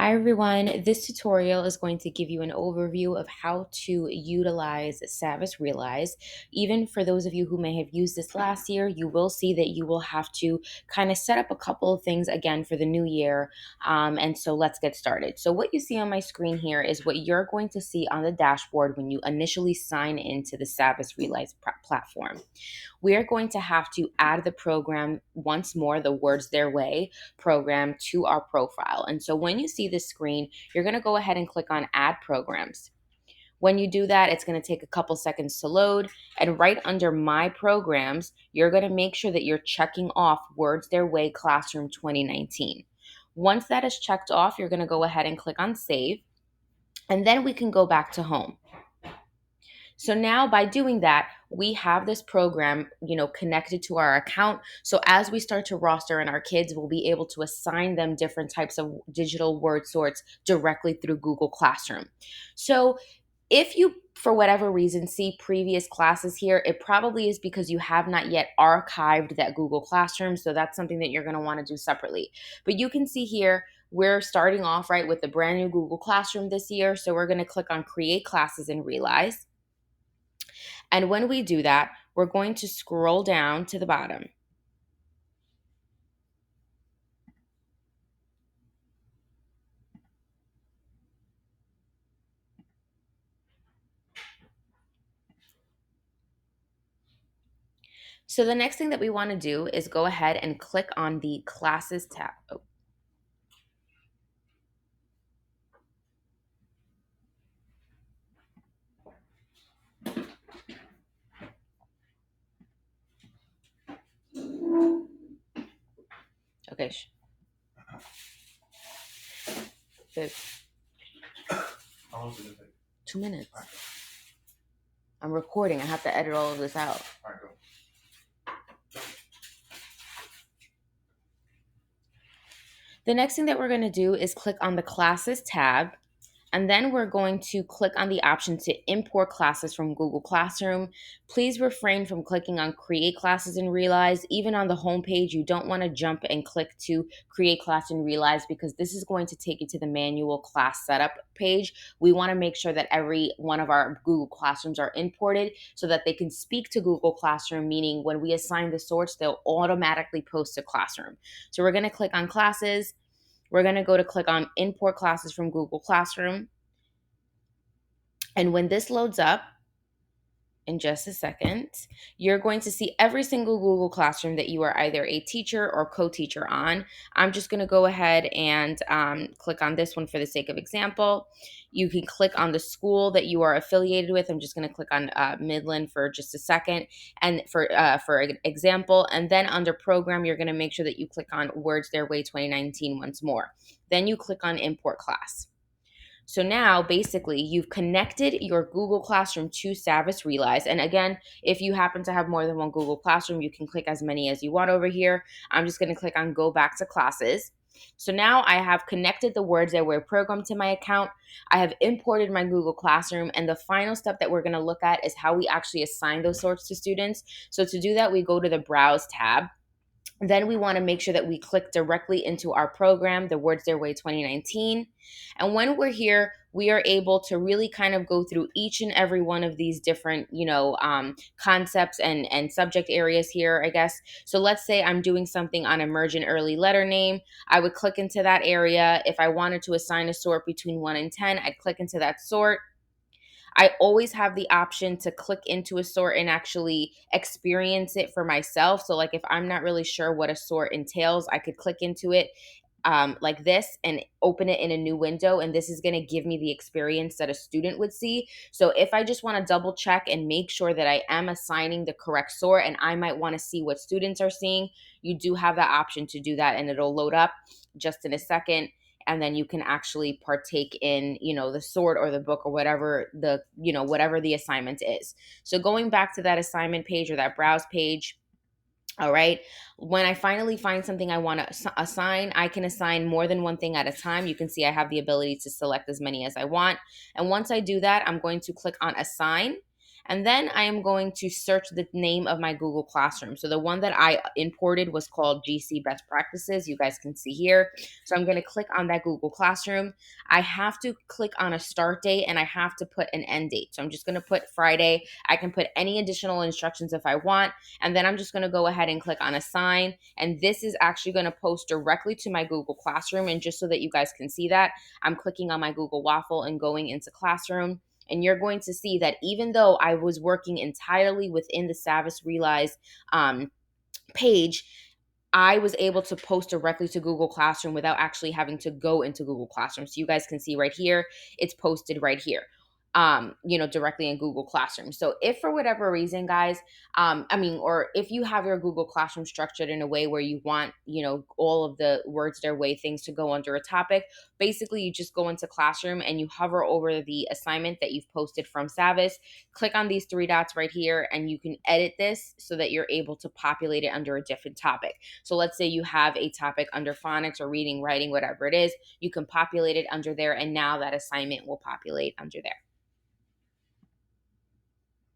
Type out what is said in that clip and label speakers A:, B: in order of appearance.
A: Hi everyone, this tutorial is going to give you an overview of how to utilize Savvis Realize. Even for those of you who may have used this last year, you will see that you will have to kind of set up a couple of things again for the new year. And so let's get started. So what you see on my screen here is what you're going to see on the dashboard when you initially sign into the Savvis Realize platform. We are going to have to add the program once more, the Words Their Way program, to our profile. And so when you see this screen, you're going to go ahead and click on Add Programs. When you do that, it's going to take a couple seconds to load. And right under My Programs, you're going to make sure that you're checking off Words Their Way Classroom 2019. Once that is checked off, you're going to go ahead and click on Save. And then we can go back to Home. So now by doing that, we have this program, connected to our account. So as we start to roster in our kids, we'll be able to assign them different types of digital word sorts directly through Google Classroom. So if you, for whatever reason, see previous classes here, it probably is because you have not yet archived that Google Classroom. So that's something that you're going to want to do separately. But you can see here, we're starting off right with the brand new Google Classroom this year. So we're going to click on Create Classes and Realize. And when we do that, we're going to scroll down to the bottom. So the next thing that we want to do is go ahead and click on the Classes tab. Oh. Okay.
B: How long did it take?
A: 2 minutes.
B: All right,
A: I'm recording. I have to edit all of this out.
B: all right, go.
A: The next thing that we're going to do is click on the Classes tab. And then we're going to click on the option to import classes from Google Classroom. Please refrain from clicking on Create Classes and Realize. Even on the home page, you don't want to jump and click to Create Class and Realize because this is going to take you to the manual class setup page. We want to make sure that every one of our Google Classrooms are imported so that they can speak to Google Classroom, meaning when we assign the sorts, they'll automatically post to Classroom. So we're going to click on Classes. We're going to go to click on Import Classes from Google Classroom. And when this loads up, in just a second, you're going to see every single Google Classroom that you are either a teacher or co-teacher on. I'm just going to go ahead and click on this one for the sake of example. You can click on the school that you are affiliated with. I'm just going to click on Midland for just a second, and for example, and then under program, you're going to make sure that you click on Words Their Way 2019 once more. Then you click on Import Class. So now basically you've connected your Google Classroom to Savvis Realize. And again, if you happen to have more than one Google Classroom, you can click as many as you want over here. I'm just going to click on Go Back to Classes. So now I have connected the Words Their Way program to my account. I have imported my Google Classroom. And the final step that we're going to look at is how we actually assign those sorts to students. So to do that, we go to the Browse tab. Then we want to make sure that we click directly into our program, the Words Their Way 2019. And when we're here, we are able to really kind of go through each and every one of these different, concepts and subject areas here, I guess. So let's say I'm doing something on emergent early letter name. I would click into that area. If I wanted to assign a sort between 1 and 10, I'd click into that sort. I always have the option to click into a sort and actually experience it for myself. So, like, if I'm not really sure what a sort entails, I could click into it like this and open it in a new window. And this is going to give me the experience that a student would see. So, if I just want to double check and make sure that I am assigning the correct sort and I might want to see what students are seeing, you do have the option to do that and it'll load up just in a second, and then you can actually partake in, the sort or the book or whatever whatever the assignment is. So going back to that assignment page or that browse page, all right, when I finally find something I want to assign, I can assign more than one thing at a time. You can see I have the ability to select as many as I want. And once I do that, I'm going to click on Assign. And then I am going to search the name of my Google Classroom. So the one that I imported was called GC Best Practices. You guys can see here. So I'm going to click on that Google Classroom. I have to click on a start date and I have to put an end date. So I'm just going to put Friday. I can put any additional instructions if I want. And then I'm just going to go ahead and click on assign. And this is actually going to post directly to my Google Classroom. And just so that you guys can see that, I'm clicking on my Google Waffle and going into Classroom. And you're going to see that even though I was working entirely within the Savvis Realize page, I was able to post directly to Google Classroom without actually having to go into Google Classroom. So you guys can see right here, it's posted right here. Directly in Google Classroom. So if for whatever reason, guys, or if you have your Google Classroom structured in a way where you want, all of the words their way things to go under a topic, basically you just go into Classroom and you hover over the assignment that you've posted from Savvis, click on these three dots right here, and you can edit this so that you're able to populate it under a different topic. So let's say you have a topic under phonics or reading, writing, whatever it is, you can populate it under there, and now that assignment will populate under there.